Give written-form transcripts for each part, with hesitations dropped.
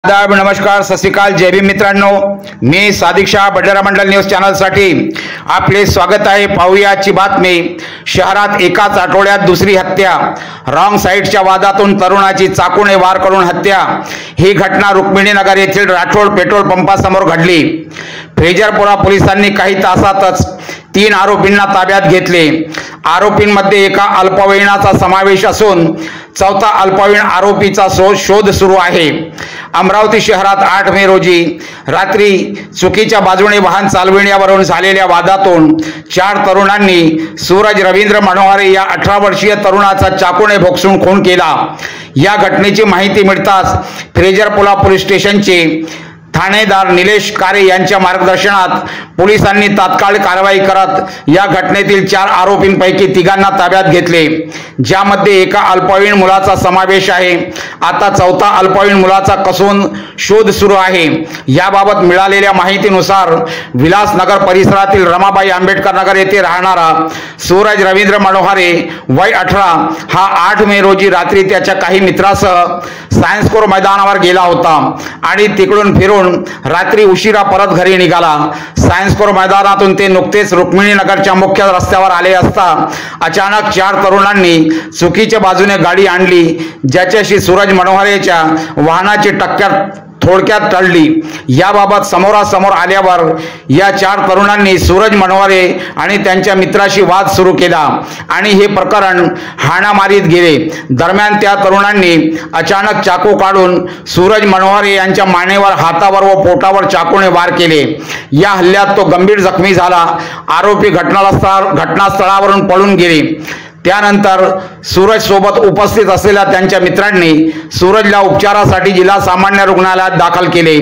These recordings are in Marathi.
आदाब, नमस्कार, सत श्री अकाल, जय भीम मित्रांनो. मी सादिक शाह, बडनेरा मंडल न्यूज चॅनल साठी आपले स्वागत आहे. पाहूया आजची बातमी. शहरात एकाच आठवड्यात दुसरी हत्या. रॉंग साईडच्या वादातून तरुणाची चाकूने वार करून हत्या. ही घटना रुक्मिणीनगर येथील राठोड पेट्रोल पंपासमोर घडली. फ्रेजरपुरा पोलिसांनी काही तासातच 3 आरोपींना ताब्यात घेतले. आरोपींमध्ये एका अल्पवयीनाचा समावेश असून चौथा अल्पवयीन आरोपीचा शोध सुरू आहे. अमरावती शहरात 8 मे रोजी रात्री चुकीच्या बाजूने वाहन चालविण्यावरून झालेल्या वादातून 4 तरुणांनी सूरज रवींद्र मनोहरे या 18 वर्षीय तरुणाचा चाकूने भोगसून खून केला. या घटनेची माहिती मिळताच फ्रेजरपुरा पोलीस स्टेशनचे ठाणेदार निलेश कारे यांच्या मार्गदर्शनात पोलिसांनी तात्काळ कारवाई करत या घटनेतील 4 आरोपींपैकी 3 ताब्यात घेतले, ज्यामध्ये एका अल्पवयीन मुलाचा समावेश आहे. आता चौथा अल्पवयीन मुलाचा कसून शोध सुरू आहे. याबाबत मिळालेल्या माहितीनुसार विलासनगर परिसरातील रमाबाई आंबेडकर नगर येथे राहणारा सूरज रवींद्र मनोहरे वय 18 हा 8 मे रोजी रात्री त्याच्या काही मित्रासह सायन्स कोर मैदानावर गेला होता आणि तिकडून फिरून रात्री उशिरा परत घरी निघाला. सायन्स कोर मैदानातून ते नुकतेच रुक्मिणीनगरच्या मुख्य रस्त्यावर आले असता अचानक 4 तरुणांनी चुकीच्या बाजूने गाडी आणली, ज्याच्याशी सूरज मनोहरेच्या वाहनाची टक्कर थोडक्यात टळली. याबाबत समोरासमोर आल्यावर या 4 तरुणांनी सूरज मनोहरे आणि त्यांच्या मित्राशी वाद सुरू केला आणि हे प्रकरण हाणामारीत गेले. दरम्यान त्या तरुणांनी अचानक चाकू काढून सूरज मनोहरे यांच्या मानेवर, हातावर व पोटावर चाकूने वार केले. या हल्ल्यात तो गंभीर जखमी झाला. आरोपी घटनास्थळावरून पळून गेले. त्यानंतर सूरज सोबत उपस्थित असलेल्या त्यांच्या मित्रांनी सूरजला उपचारासाठी जिल्हा सामान्य रुग्णालयात दाखल केले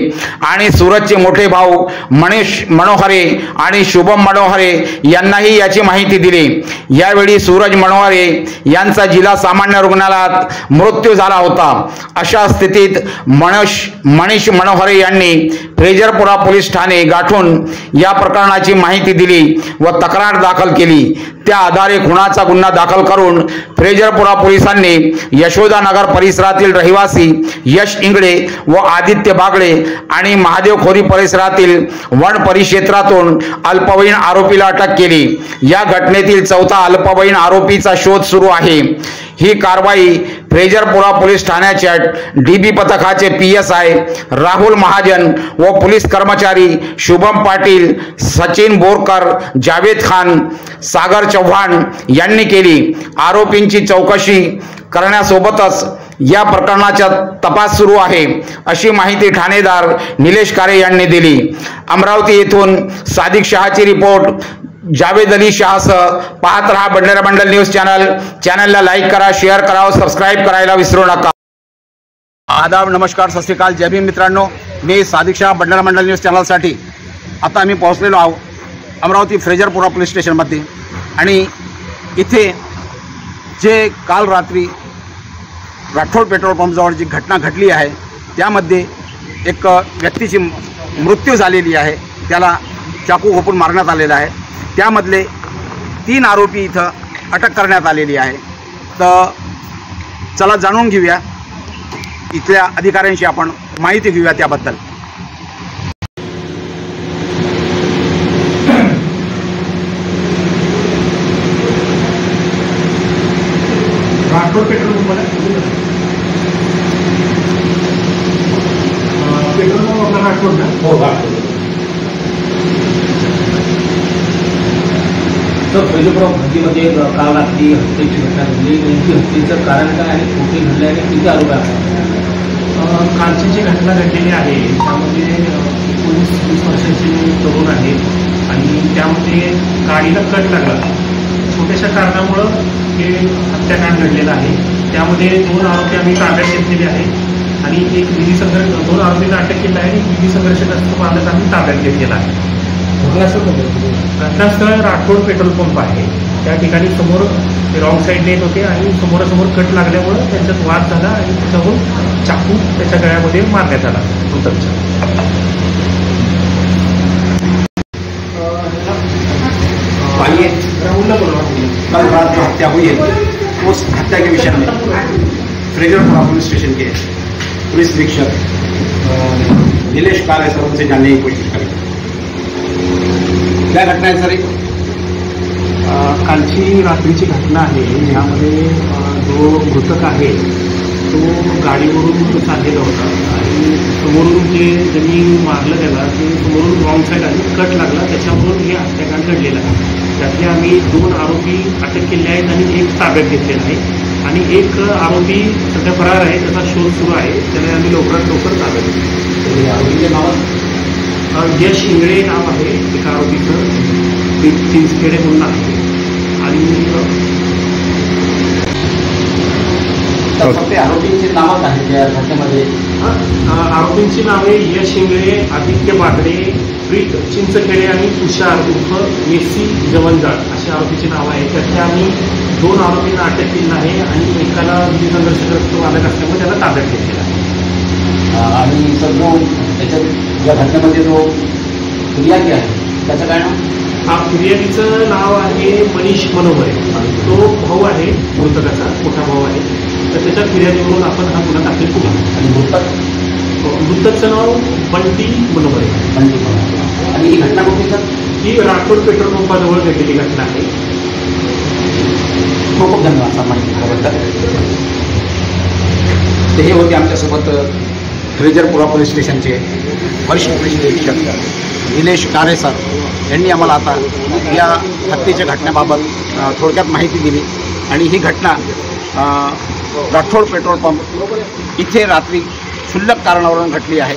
आणि सूरजचे मोठे भाऊ मनीष मनोहरे आणि शुभम मनोहरे यांनाही याची माहिती दिली. यावेळी सूरज मनोहरे यांचा जिल्हा सामान्य रुग्णालयात मृत्यू झाला होता. अशा स्थितीत मनीष मनोहरे यांनी फ्रेजरपुरा पोलीस ठाणे गाठून या प्रकरणाची माहिती दिली व तक्रार दाखल केली. त्या आधारे खुनाचा गुन्हा दाखल करून फ्रेजरपुरा पोलिसांनी यशोदानगर परिसरातील रहिवासी यश इंगळे व आदित्य बागळे आणि महादेवखोरी परिसरातील वन परिक्षेत्रातून अल्पवयीन आरोपीला अटक केली. या घटनेतील चौथा अल्पवयीन आरोपीचा शोध सुरू आहे. ही कारवाई फ्रेजरपुरा पोलीस ठाण्याच्या डीबी पथकाचे PSI राहुल महाजन व पोलीस कर्मचारी शुभम पाटील, सचिन बोरकर, जावेद खान, सागर चव्हाण यांनी केली. आरोपींची चौकशी करण्यासोबतच या प्रकरणाचा तपास सुरू आहे, अशी माहिती ठाणेदार निलेश कारे यांनी दिली. अमरावती येथून सादिक शहाची रिपोर्ट. जावेद अली शाहसह पाहत रहा बडनेरा मंडल न्यूज चॅनल. चॅनलला लाईक करा, शेअर करा व सबस्क्राईब करायला विसरू नका. आदाब, नमस्कार, सत श्री अकाल, जय भीम मित्रांनो. मी सादिक शाह, बडनेरा मंडल न्यूज चॅनलसाठी. आता आम्ही पोहोचलेलो आहोत अमरावती फ्रेजरपुरा पोलीस स्टेशनमध्ये आणि इथे जे काल रात्री राठोड पेट्रोल पंपजवळ जी घटना घडली आहे त्यामध्ये एक व्यक्तीची मृत्यू झालेली आहे. त्याला चाकू घोपून मारण्यात आलेला आहे. त्यामधले 3 आरोपी इथं अटक करण्यात आलेली आहे. तर चला जाणून घेऊया, इथल्या अधिकाऱ्यांशी आपण माहिती घेऊया त्याबद्दल. राठोड पेट्रोल पंपाला पेट्रोल पंप आपला राठोड ना? हो, राठोड. तर फ्रेजरपुरा हद्दीमध्ये काल रात्री हत्येची घटना घडली. नेमकी हत्येचं कारण काय आणि कुठे घडले आणि किती आरोपी आहेत? कालची जी घटना घडलेली आहे त्यामध्ये 19-20 वर्षाचे तरुण आहेत आणि त्यामध्ये गाडीला कट लागला. छोट्याशा कारणामुळं हे हत्याकांड घडलेलं आहे. त्यामध्ये 2 आरोपी आम्ही ताब्यात घेतलेले आहेत आणि एक विधी संघर्ष 2 आरोपींना अटक केली आहे आणि विधी संघर्षग्रस्त बालक आम्ही ताब्यात घेतलेला आहे. घटनास्थळ राठोड पेट्रोल पंप आहे. त्या ठिकाणी समोर ते रॉंग साईडने येत होते आणि समोरासमोर कट लागल्यामुळं त्यांच्यात वाद झाला आणि त्याच्याहून चाकू त्याच्या गळ्यामध्ये मारण्यात आला मृतकच्या. कल रात जो हत्या हुई है उस हत्या के विषय में फ्रेजरपुरा पुलिस स्टेशन के पुलिस अधीक्षक नीलेश काळे सर उनसे जानने की कोशिश करेंगे. क्या घटना है सर? कालची रात्रीची घटना आहे. यामध्ये जो मृतक आहे तो गाडीवरून चाललेला होता आणि समोरून जे ज्यांनी मारलं त्याला ते समोरून रॉंग साईड आणि कट लागला, त्याच्यावरून हे हत्याकांड घडलेलं आहे. त्यातले आम्ही 2 आरोपी अटक केले आहेत आणि 1 ताब्यात घेतलेला आहे आणि 1 आरोपी सध्या फरार आहे, त्याचा शोध सुरू आहे. त्याला आम्ही लवकरात लवकर ताब्यात घेतले. आरोपीचे नाव यश इंगळे नाव आहे एका आरोपीचं, चिंचखेडे म्हणून आहे. आणि फक्त आरोपींची नावं आहेत या घटनेमध्ये. आरोपींची नावे यश इंगळे, आदित्य बागडे, प्रीत चिंचखेडे आणि तुषार उर्फ मेसी जवंजाळ अशी आरोपीची नावं आहेत. त्यातल्या आम्ही 2 आरोपींना अटक केली आहे आणि एकाला संघर्षग्रस्त मालक असल्यामुळे त्याला ताब्यात घेतलेला आहे. आणि सर जो त्याच्यात या घटनेमध्ये जो फिर्यादी आहे त्याचं काय नाव? फिर्यादीचं नाव आहे मनीष मनोहरे. तो भाऊ आहे मृतकाचा, मोठा भाऊ आहे. तर त्याच्या फिर्यादीवरून आपण हा गुन्हा दाखल केला. आणि मृतकचं नाव बंटी मनोहरे. आणि ही घटना कुठली सर? ही राठोड पेट्रोल पंपाजवळ घडलेली घटना आहे. खूप खूप धन्यवाद सर माहिती दिल्याबद्दल. ते हे होते आमच्यासोबत फ्रेजरपुरा पोलीस स्टेशनचे वरिष्ठ पोलीस निरीक्षक निलेश काळे सर यांनी आम्हाला आता या हत्येच्या घटनेबाबत थोडक्यात माहिती दिली. आणि ही घटना राठोड पेट्रोल पंप इथे रात्री क्षुल्लक कारणावरून घडली आहे.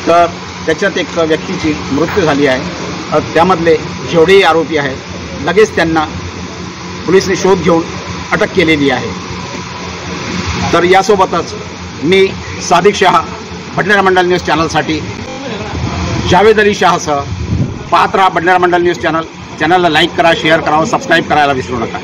तर त्याच्यात एक व्यक्तीची मृत्यू झाली आहे. त्यामधले जेवढेही आरोपी आहेत लगेच त्यांना पोलिसने शोध घेऊन अटक केलेली आहे. तर यासोबतच मी सादिक शाह बडनेरा मंडल न्यूज चॅनलसाठी जावेद अली शाहसह पाहत रहा बडनेरा मंडल न्यूज चॅनलला लाईक करा, शेअर करा, सबस्क्राईब करायला विसरू नका.